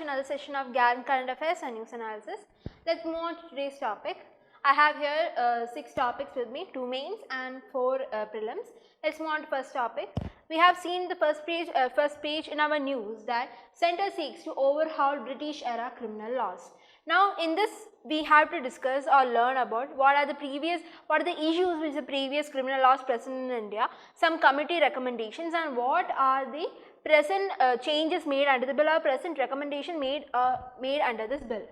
to another session of Gallant Current Affairs and News Analysis. Let's move on to today's topic. I have here 6 topics with me, 2 mains and 4 prelims. Let's move on to first topic. We have seen the first page in our news that Centre seeks to overhaul British era criminal laws. Now in this we have to discuss or learn about what are the issues with the previous criminal laws present in India, some committee recommendations, and what are the present changes made under the bill or present recommendation made under this bill.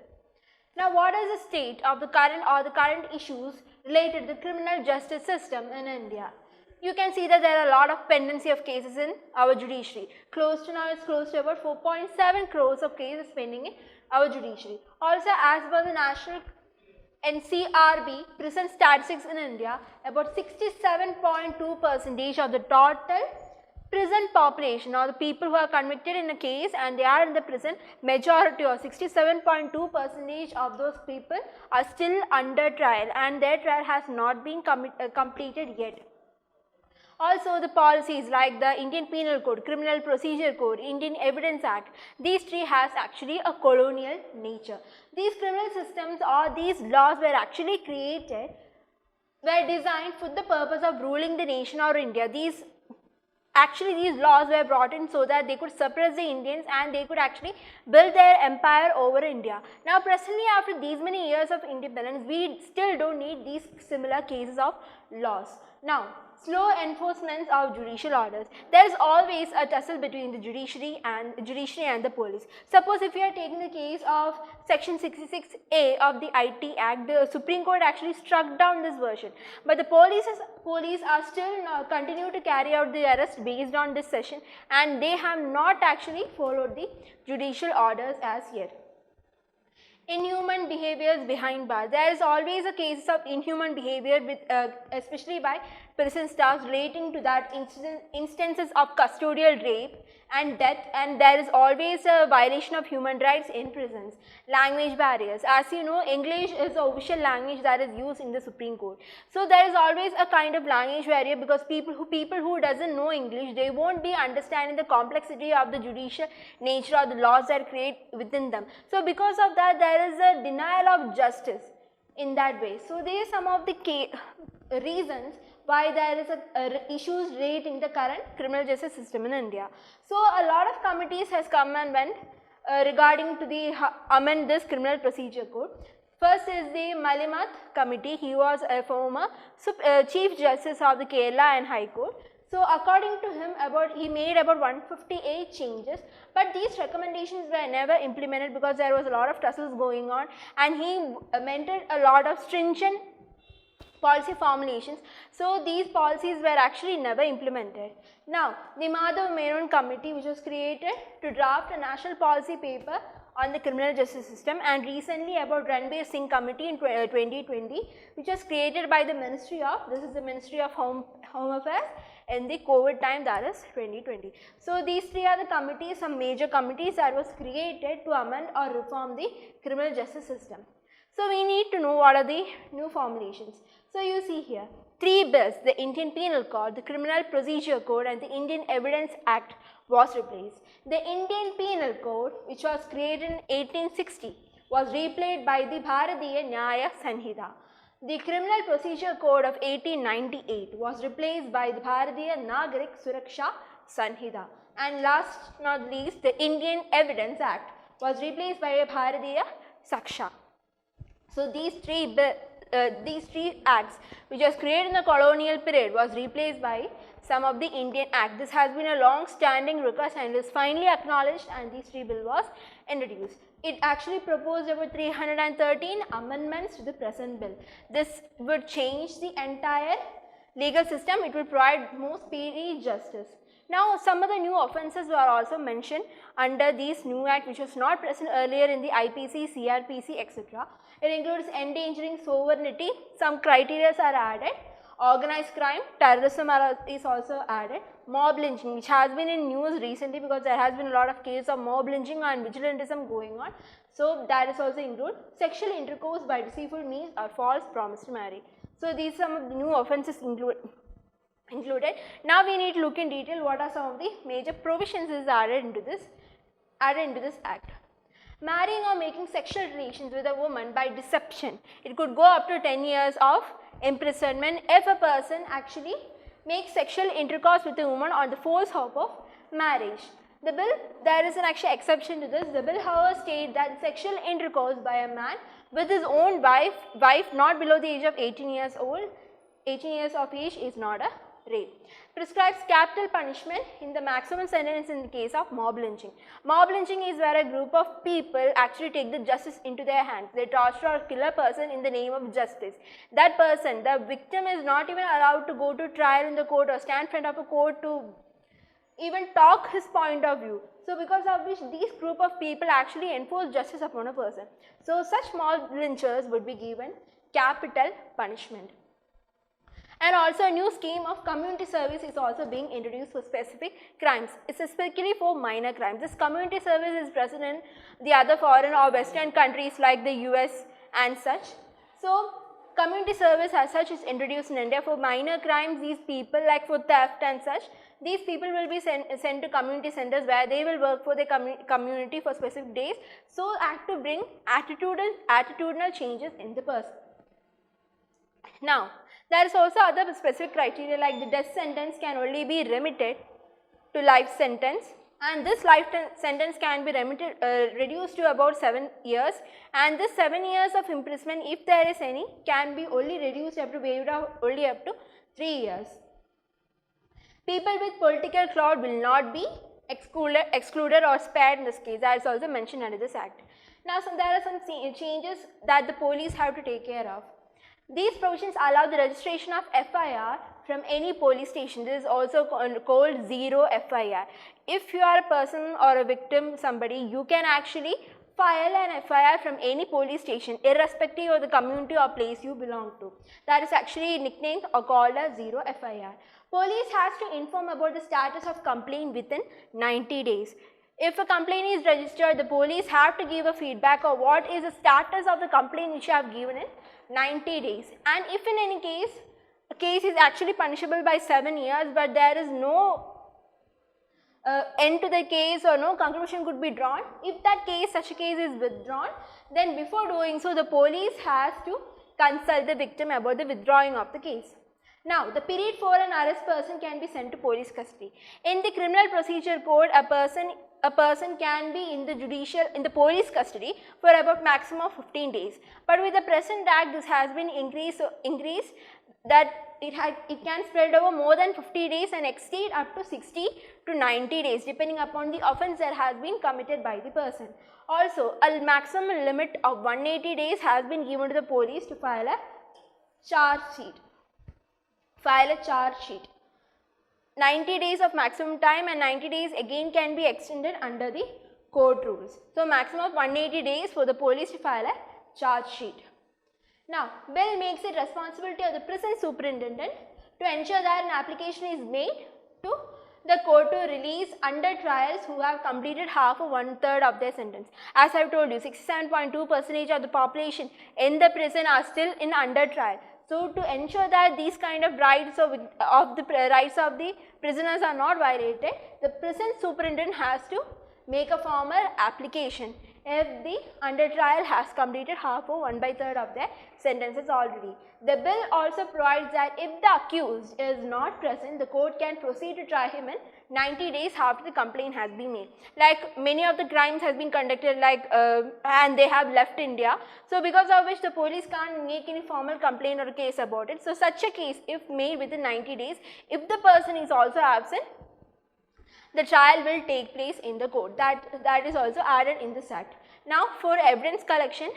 Now what is the state of the current issues related to the criminal justice system in India? You can see that there are a lot of pendency of cases in our judiciary. Close to about 4.7 crores of cases pending in our judiciary. Also, as per the national NCRB prison statistics in India, about 67.2% of the total prison population, or the people who are convicted in a case and they are in the prison, majority or 67.2% of those people are still under trial and their trial has not been completed yet. Also, the policies like the Indian Penal Code, Criminal Procedure Code, Indian Evidence Act, these three has actually a colonial nature. These criminal systems or these laws were actually designed for the purpose of ruling the nation or India. These laws were brought in so that they could suppress the Indians and they could actually build their empire over India. Now presently, after these many years of independence, we still don't need these similar cases of laws. Now, slow enforcement of judicial orders. There is always a tussle between the judiciary and the police. Suppose if you are taking the case of section 66A of the IT Act, the Supreme Court actually struck down this version, but the police are still continue to carry out the arrest based on this section, and they have not actually followed the judicial orders as yet. Inhuman behaviors behind bars. There is always a case of inhuman behavior with especially by prison staffs relating to that instances of custodial rape and death, and there is always a violation of human rights in prisons. Language barriers. As you know, English is the official language that is used in the Supreme Court. So there is always a kind of language barrier because people who doesn't know English, they won't be understanding the complexity of the judicial nature or the laws that create within them. So because of that, there is a denial of justice in that way. So these are some of the reasons why there is issues relating the current criminal justice system in India. So a lot of committees has come and went regarding to the amend this criminal procedure code. First is the Malimath committee. He was a former Chief Justice of the Kerala and High Court. So according to him, he made about 158 changes, but these recommendations were never implemented because there was a lot of tussles going on, and he amended a lot of stringent policy formulations. So these policies were actually never implemented. Now, the Madhav Menon committee, which was created to draft a national policy paper on the criminal justice system, and recently about Ranbir Singh committee in 2020, which was created by the Ministry of Home Affairs in the COVID time, that is 2020. So these three are the committees, some major committees that was created to amend or reform the criminal justice system. So we need to know what are the new formulations. So you see here, 3 bills, the Indian Penal Code, the Criminal Procedure Code, and the Indian Evidence Act was replaced. The Indian Penal Code, which was created in 1860, was replaced by the Bharatiya Nyaya Sanhita. The Criminal Procedure Code of 1898 was replaced by the Bharatiya Nagarik Suraksha Sanhita. And last not least, the Indian Evidence Act was replaced by a Bharatiya Saksha. So these three acts which was created in the colonial period was replaced by some of the Indian Act. This has been a long standing request and is finally acknowledged, and these 3 bill was introduced. It actually proposed about 313 amendments to the present bill. This would change the entire legal system. It would provide more speedy justice. Now, some of the new offences were also mentioned under these new act, which was not present earlier in the IPC, CRPC, etc. It includes endangering sovereignty. Some criteria are added. Organized crime, terrorism is also added. Mob lynching, which has been in news recently because there has been a lot of cases of mob lynching and vigilantism going on. So that is also included. Sexual intercourse by deceitful means or false promise to marry. So these are some of the new offences included. Now we need to look in detail what are some of the major provisions is added into this act. Marrying or making sexual relations with a woman by deception, it could go up to 10 years of imprisonment if a person actually makes sexual intercourse with a woman on the false hope of marriage. The bill, there is an actual exception to this. The bill, however, states that sexual intercourse by a man with his own wife not below the age of 18 years of age is not a rape. Prescribes capital punishment in the maximum sentence in the case of mob lynching. Mob lynching is where a group of people actually take the justice into their hands. They torture or kill a person in the name of justice. That person, the victim, is not even allowed to go to trial in the court or stand in front of a court to even talk his point of view. So because of which these group of people actually enforce justice upon a person. So such mob lynchers would be given capital punishment. And also a new scheme of community service is also being introduced for specific crimes, specifically for minor crimes. This community service is present in the other foreign or western countries like the US and such. So community service as such is introduced in India for minor crimes. These people, like for theft and such, these people will be sent to community centers where they will work for the community for specific days, so as to bring attitudinal changes in the person. Now, there is also other specific criteria like the death sentence can only be remitted to life sentence, and this life sentence can be reduced to about 7 years, and this 7 years of imprisonment, if there is any, can be only reduced up to waived only up to 3 years. People with political clout will not be excluded or spared in this case. That is also mentioned under this act. Now, there are some changes that the police have to take care of. These provisions allow the registration of FIR from any police station. This is also called zero FIR. If you are a person or a victim, somebody, you can actually file an FIR from any police station irrespective of the community or place you belong to. That is actually nicknamed or called as zero FIR. Police has to inform about the status of complaint within 90 days. If a complaint is registered, the police have to give a feedback of what is the status of the complaint which you have given in 90 days. And if in any case, a case is actually punishable by 7 years, but there is no end to the case or no conclusion could be drawn, if that case, such a case is withdrawn, then before doing so, the police has to consult the victim about the withdrawing of the case. Now, the period for an arrest person can be sent to police custody. In the Criminal Procedure Code, a person can be in the police custody for about maximum of 15 days. But with the present act, this has been increased that it can spread over more than 50 days and exceed up to 60 to 90 days depending upon the offence that has been committed by the person. Also, a maximum limit of 180 days has been given to the police to file a charge sheet. 90 days of maximum time and 90 days again can be extended under the court rules. So, maximum of 180 days for the police to file a charge sheet. Now, bill makes it responsibility of the prison superintendent to ensure that an application is made to the court to release under trials who have completed half or 1/3 of their sentence. As I have told you, 67.2% of the population in the prison are still in under trial. So, to ensure that these kind of rights of the prisoners are not violated, the prison superintendent has to make a formal application if the under trial has completed half or 1/3 of their sentences already. The bill also provides that if the accused is not present, the court can proceed to try him in 90 days after the complaint has been made. Like many of the crimes has been conducted and they have left India. So, because of which the police can't make any formal complaint or a case about it. So, such a case if made within 90 days, if the person is also absent, the trial will take place in the court. That is also added in this act. Now, for evidence collection,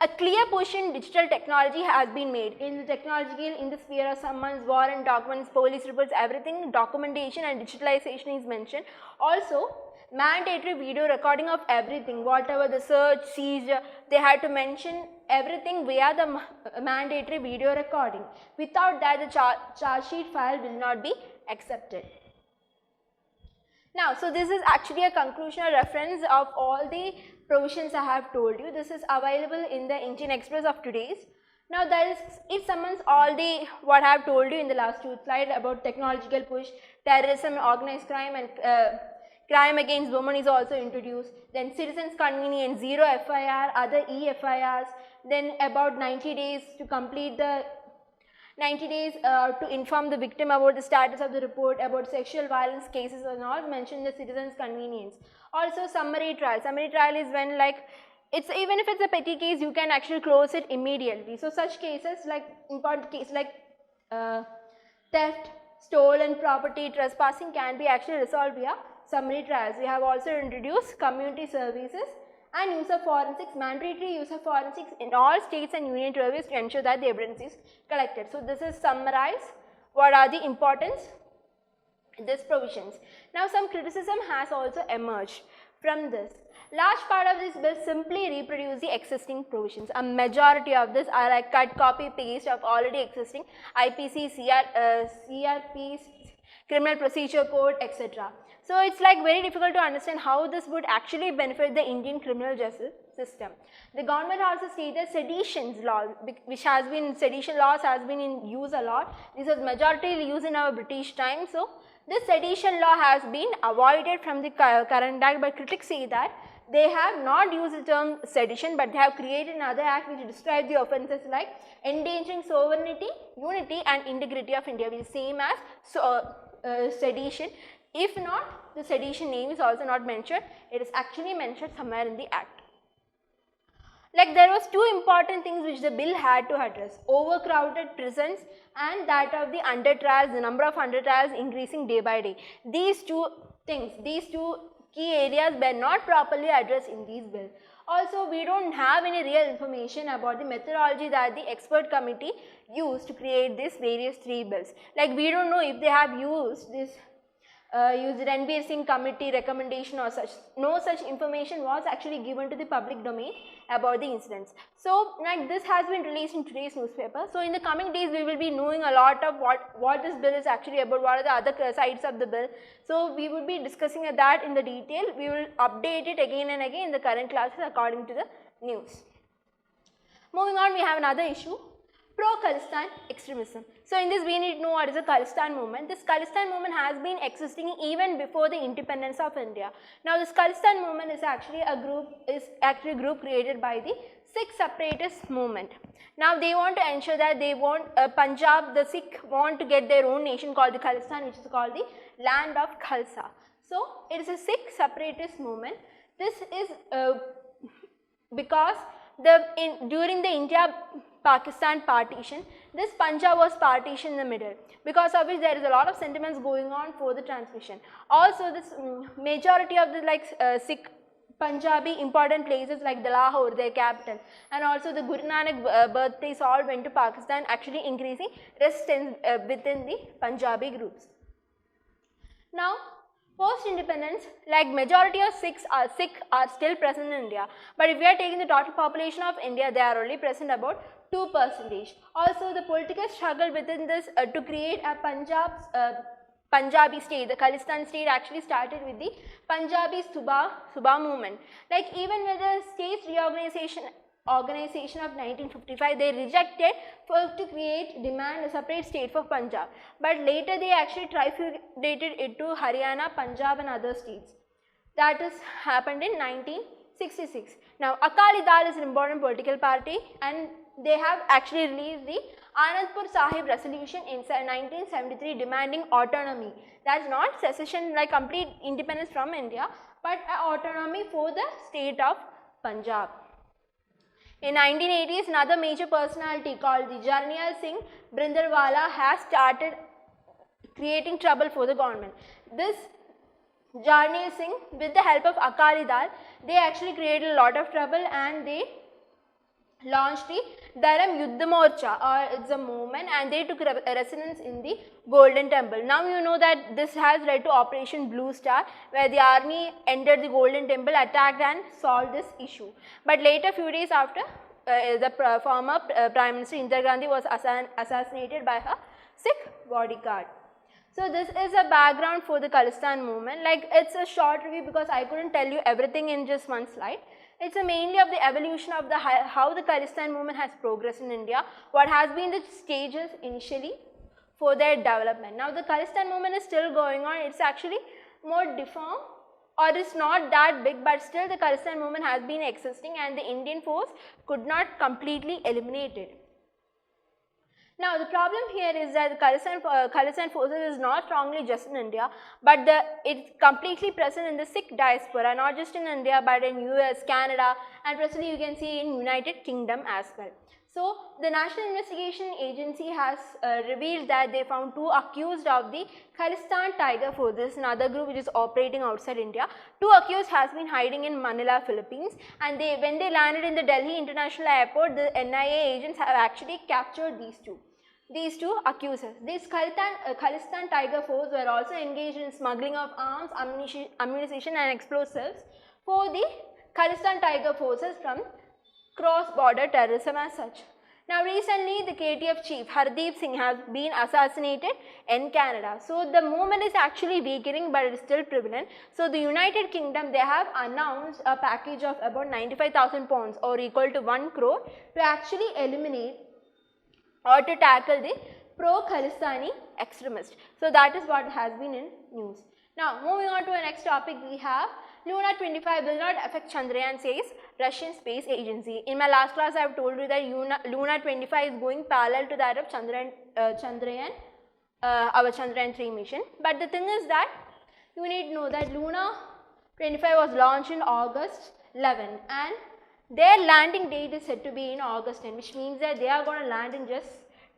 a clear push in digital technology has been made. In the sphere of summons, warrant, documents, police reports, everything, documentation and digitalization is mentioned. Also, mandatory video recording of everything, whatever the search, seizure, they had to mention everything via the mandatory video recording. Without that, the charge sheet file will not be accepted. Now, so this is actually a conclusional reference of all the provisions I have told you. This is available in the Indian Express of today's. Now, it summons all the what I have told you in the last 2 slides about technological push, terrorism, organized crime and Crime against women is also introduced. Then citizens convenience, zero FIR, other EFIRs. Then about 90 days to complete the 90 days to inform the victim about the status of the report, about sexual violence cases or not, mention the citizens convenience. Also summary trial. Summary trial is when like it's even if it's a petty case, you can actually close it immediately. So such cases like important cases like theft, stolen property, trespassing can be actually resolved via summary trials. We have also introduced community services and use of forensics, mandatory use of forensics in all states and union territories to ensure that the evidence is collected. So this is summarize what are the importance these provisions. Now some criticism has also emerged from this. Large part of this bill simply reproduce the existing provisions. A majority of this are like cut, copy, paste of already existing IPC, CRPs, Criminal Procedure Code, etc. So it's like very difficult to understand how this would actually benefit the Indian criminal justice system. The government also stated seditions laws, which has been, sedition laws has been in use a lot. This was majority used in our British time. So this sedition law has been avoided from the current act, but critics say that they have not used the term sedition, but they have created another act which describes the offences like endangering sovereignty, unity and integrity of India, which is same as sedition. If not, the sedition name is also not mentioned, it is actually mentioned somewhere in the act. Like there was two important things which the bill had to address: overcrowded prisons and that of the under trials, the number of under trials increasing day by day. These two things, these two key areas were not properly addressed in these bills. Also, we don't have any real information about the methodology that the expert committee used to create these various three bills. Like we don't know if they have used this Ranbir Singh committee recommendation or such. No such information was actually given to the public domain about the incidents. So like this has been released in today's newspaper. So in the coming days we will be knowing a lot of what this bill is actually about, what are the other sides of the bill. So we would be discussing that in the detail. We will update it again and again in the current classes according to the news. Moving on, we have another issue, pro-Khalistan extremism. So in this we need to know what is the Khalistan movement. This Khalistan movement has been existing even before the independence of India. Now this Khalistan movement is actually a group created by the Sikh separatist movement. Now they want to ensure that they want Punjab, the Sikh want to get their own nation called the Khalistan, which is called the land of Khalsa. So it is a Sikh separatist movement. This is because during the India-Pakistan partition, this Punjab was partitioned in the middle, because of which there is a lot of sentiments going on for the transmission. Also this majority of the Sikh Punjabi important places like the Lahore, their capital, and also the Guru Nanak birthplace all went to Pakistan, actually increasing resistance within the Punjabi groups. Now post-independence, like majority of Sikhs are still present in India, but if we are taking the total population of India, they are only present about 2%. Also the political struggle within this to create a Punjabi state, the Khalistan state, actually started with the Punjabi Subha movement. Like even with the states reorganization of 1955, they rejected to demand a separate state for Punjab, but later they actually trifurcated it to Haryana, Punjab and other states. That has happened in 1966. Now Akali Dal is an important political party, and they have actually released the Anandpur Sahib resolution in 1973 demanding autonomy. That's not secession like complete independence from India, but autonomy for the state of Punjab. In 1980s, another major personality called the Jarnail Singh Brindarwala has started creating trouble for the government. This Jarnail Singh, with the help of Akali Dal, they actually created a lot of trouble, and they launched the Dharam Yuddha Morcha, or it's a movement, and they took residence in the Golden Temple. Now you know that this has led to Operation Blue Star, where the army entered the Golden Temple, attacked and solved this issue. But later, few days after, the former Prime Minister Indira Gandhi was assassinated by her Sikh bodyguard. So this is a background for the Khalistan movement. Like it's a short review because I couldn't tell you everything in just one slide. It's mainly of the evolution of how the Khalistan movement has progressed in India, what has been the stages initially for their development. Now the Khalistan movement is still going on. It's actually more deformed or is not that big, but still the Khalistan movement has been existing and the Indian force could not completely eliminate it. Now, the problem here is that the Khalistan forces is not strongly just in India, but it's completely present in the Sikh diaspora, not just in India, but in US, Canada, and presently you can see in United Kingdom as well. So, the National Investigation Agency has revealed that they found 2 accused of the Khalistan Tiger Force. This is another group which is operating outside India. 2 accused has been hiding in Manila, Philippines, and when they landed in the Delhi International Airport, the NIA agents have actually captured these two accusers. These Khalistan Tiger Force were also engaged in smuggling of arms, ammunition and explosives for the Khalistan Tiger Forces from cross-border terrorism as such. Now, recently the KTF chief Hardeep Singh has been assassinated in Canada. So, the movement is actually weakening, but it is still prevalent. So, the United Kingdom, they have announced a package of about 95,000 pounds or equal to 1 crore to actually eliminate or to tackle the pro-Khalistani extremists. So, that is what has been in news. Now, moving on to our next topic, we have Luna 25 will not affect Chandrayaan, says Russian Space Agency. In my last class, I have told you that Luna 25 is going parallel to that of Chandrayaan, our Chandrayaan 3 mission. But the thing is that you need to know that Luna 25 was launched in August 11 and their landing date is said to be in August 10, which means that they are going to land in just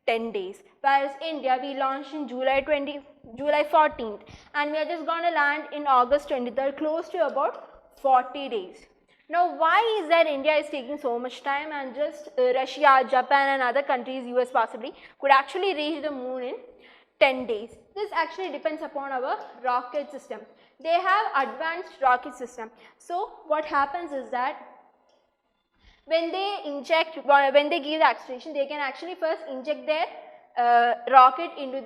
10 days. Whereas India, we launched in July 14th and we are just going to land in August 23rd, close to about 40 days. Now, why is that India is taking so much time and just Russia, Japan and other countries, US possibly, could actually reach the moon in 10 days? This actually depends upon our rocket system. They have advanced rocket system. So, what happens is that when they give the acceleration, they can actually first inject their rocket into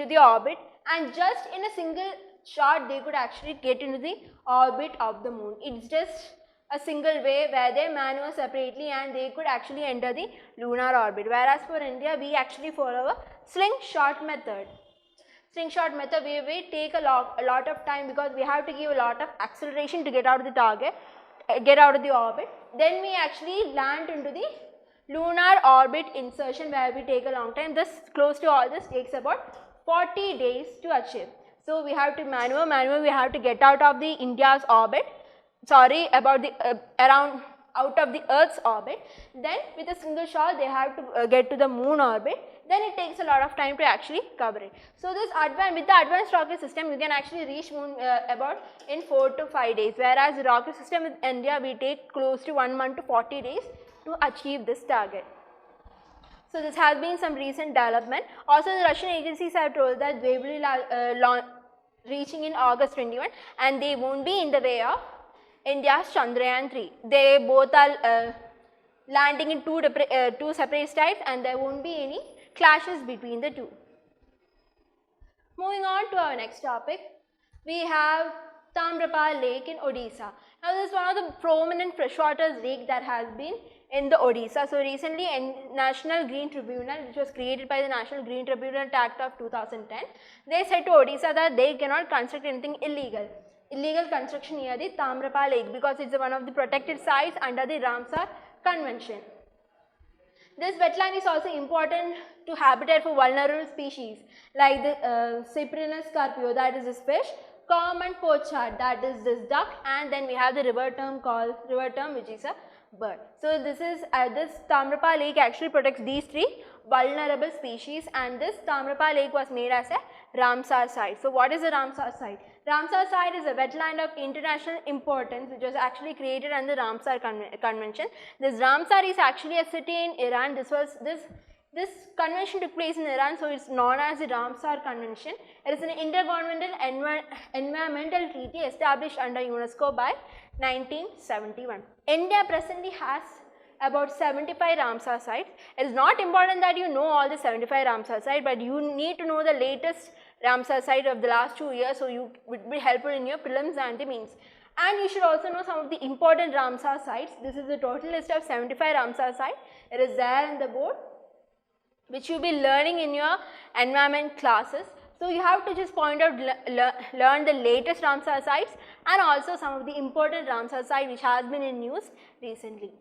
the orbit, and just in a single shot they could actually get into the orbit of the moon. It's just a single way where they maneuver separately and they could actually enter the lunar orbit. Whereas for India, we actually follow a slingshot method. Slingshot method, we take a lot of time because we have to give a lot of acceleration to get out of the target. Get out of the orbit, then we actually land into the lunar orbit insertion where we take a long time. This close to all this takes about 40 days to achieve. So, we have to maneuver, we have to get out of the India's orbit, about the out of the Earth's orbit. Then with a single shot they have to get to the moon orbit. Then it takes a lot of time to actually cover it. So, with the advanced rocket system, you can actually reach moon about in 4 to 5 days, whereas the rocket system with India, we take close to 1 month to 40 days to achieve this target. So, this has been some recent development. Also, the Russian agencies have told that they will be reaching in August 21 and they won't be in the way of India's Chandrayaan 3. They both are landing in two separate types and there won't be any clashes between the two. Moving on to our next topic, we have Tamrapal Lake in Odisha. Now, this is one of the prominent freshwater lake that has been in the Odisha. So, recently National Green Tribunal, which was created by the National Green Tribunal Act of 2010, they said to Odisha that they cannot construct anything illegal construction near the Tamrapal Lake because it is one of the protected sites under the Ramsar Convention. This wetland is also important to habitat for vulnerable species like the Cyprinus scarpio, that is this fish, common pochard, that is this duck, and then we have the river term which is a bird. So, this Tamrapal Lake actually protects these 3 vulnerable species, and this Tamrapal Lake was made as a Ramsar site. So, what is a Ramsar site? Ramsar site is a wetland of international importance which was actually created under the Ramsar Convention. This Ramsar is actually a city in Iran. This convention took place in Iran, so it is known as the Ramsar Convention. It is an intergovernmental environmental treaty established under UNESCO by 1971. India presently has about 75 Ramsar sites. It is not important that you know all the 75 Ramsar sites, but you need to know the latest Ramsar site of the last 2 years, so you would be helpful in your prelims and the mains. And you should also know some of the important Ramsar sites. This is the total list of 75 Ramsar sites. It is there in the board, which you will be learning in your environment classes. So, So you have to just point out, learn the latest Ramsar sites and also some of the important Ramsar sites which has been in news recently.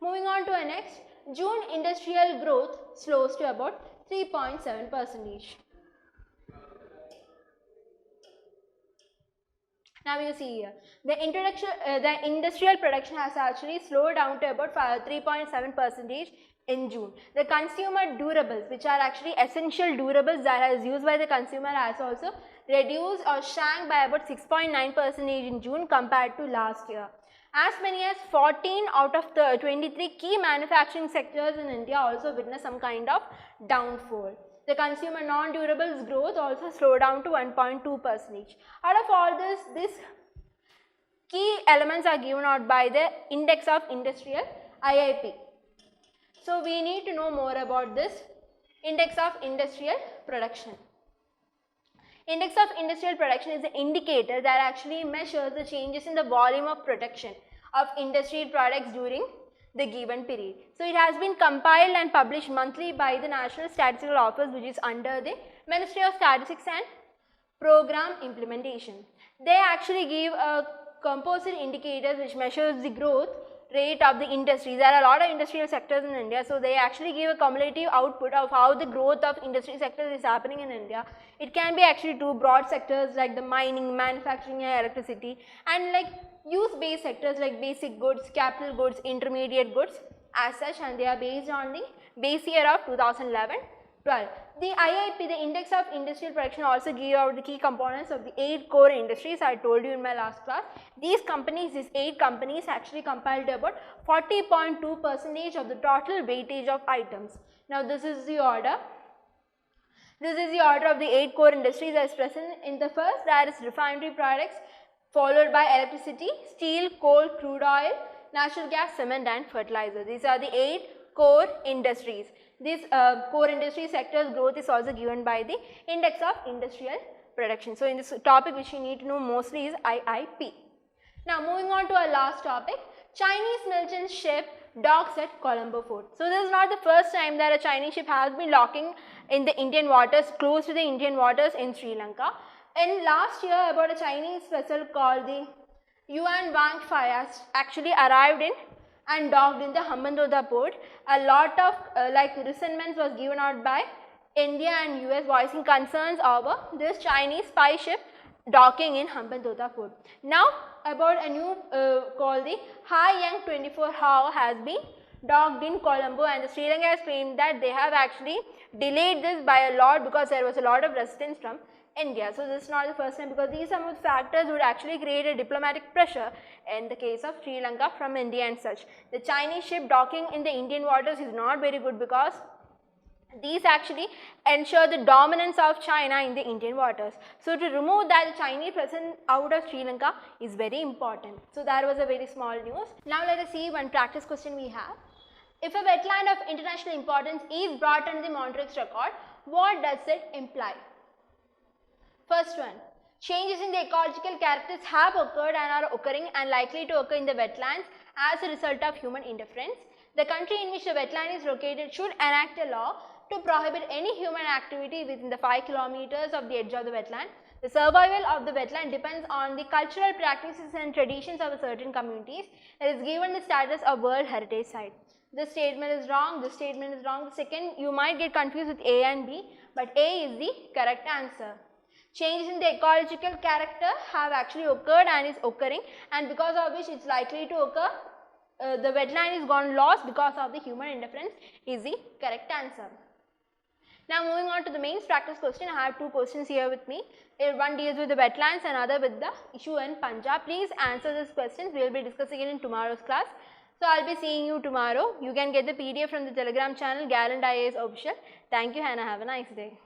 Moving on to our next, June industrial growth slows to about 3.7%. Now you see here, the industrial production has actually slowed down to about 3.7% in June. The consumer durables, which are actually essential durables that is used by the consumer, has also reduced or shrank by about 6.9% in June compared to last year. As many as 14 out of the 23 key manufacturing sectors in India also witnessed some kind of downfall. The consumer non-durables growth also slowed down to 1.2%. Out of all this, these key elements are given out by the Index of Industrial IIP. So we need to know more about this Index of Industrial Production. Index of Industrial Production is an indicator that actually measures the changes in the volume of production of industrial products during the given period. So it has been compiled and published monthly by the National Statistical Office, which is under the Ministry of Statistics and Program Implementation. They actually give a composite indicators which measures the growth rate of the industry. There are a lot of industrial sectors in India, so they actually give a cumulative output of how the growth of industry sectors is happening in India. It can be actually two broad sectors like the mining, manufacturing and electricity, and like use-based sectors like basic goods, capital goods, intermediate goods as such, and they are based on the base year of 2011-12. The IIP, the Index of Industrial Production, also give out the key components of the 8 core industries I told you in my last class. These 8 companies actually compiled about 40.2% of the total weightage of items. Now this is the order. This is the order of the 8 core industries as present. In the first, that is refinery products, followed by electricity, steel, coal, crude oil, natural gas, cement and fertilizer. These are the 8 core industries. This core industry sector's growth is also given by the Index of Industrial Production. So in this topic which you need to know mostly is IIP. Now moving on to our last topic, Chinese merchant ship docks at Colombo Port. So this is not the first time that a Chinese ship has been docking in the Indian waters, close to the Indian waters in Sri Lanka. In last year, about a Chinese vessel called the Yuan Wang Fai has actually arrived in and docked in the Hambantota port. A lot of resentments was given out by India and US voicing concerns over this Chinese spy ship docking in Hambantota port. Now about a new called the Hai Yang 24 Hao has been docked in Colombo, and the Sri Lanka has claimed that they have actually delayed this by a lot because there was a lot of resistance from India. So this is not the first time, because these some of the factors would actually create a diplomatic pressure in the case of Sri Lanka from India and such. The Chinese ship docking in the Indian waters is not very good because these actually ensure the dominance of China in the Indian waters. So to remove that Chinese presence out of Sri Lanka is very important. So that was a very small news. Now let us see one practice question we have. If a wetland of international importance is brought under the Montreux record, what does it imply? First one, changes in the ecological characters have occurred and are occurring and likely to occur in the wetlands as a result of human interference. The country in which the wetland is located should enact a law to prohibit any human activity within the 5 kilometers of the edge of the wetland. The survival of the wetland depends on the cultural practices and traditions of certain communities. It is given the status of World Heritage Site. This statement is wrong, this statement is wrong. The second, you might get confused with A and B, but A is the correct answer. Changes in the ecological character have actually occurred and is occurring, and because of which it is likely to occur. The wetland is gone lost because of the human interference is the correct answer. Now moving on to the mains practice question, I have 2 questions here with me. One deals with the wetlands and other with the issue in Punjab. Please answer these questions. We will be discussing it in tomorrow's class. So I will be seeing you tomorrow. You can get the PDF from the Telegram channel Gallant IAS Official. Thank you and have a nice day.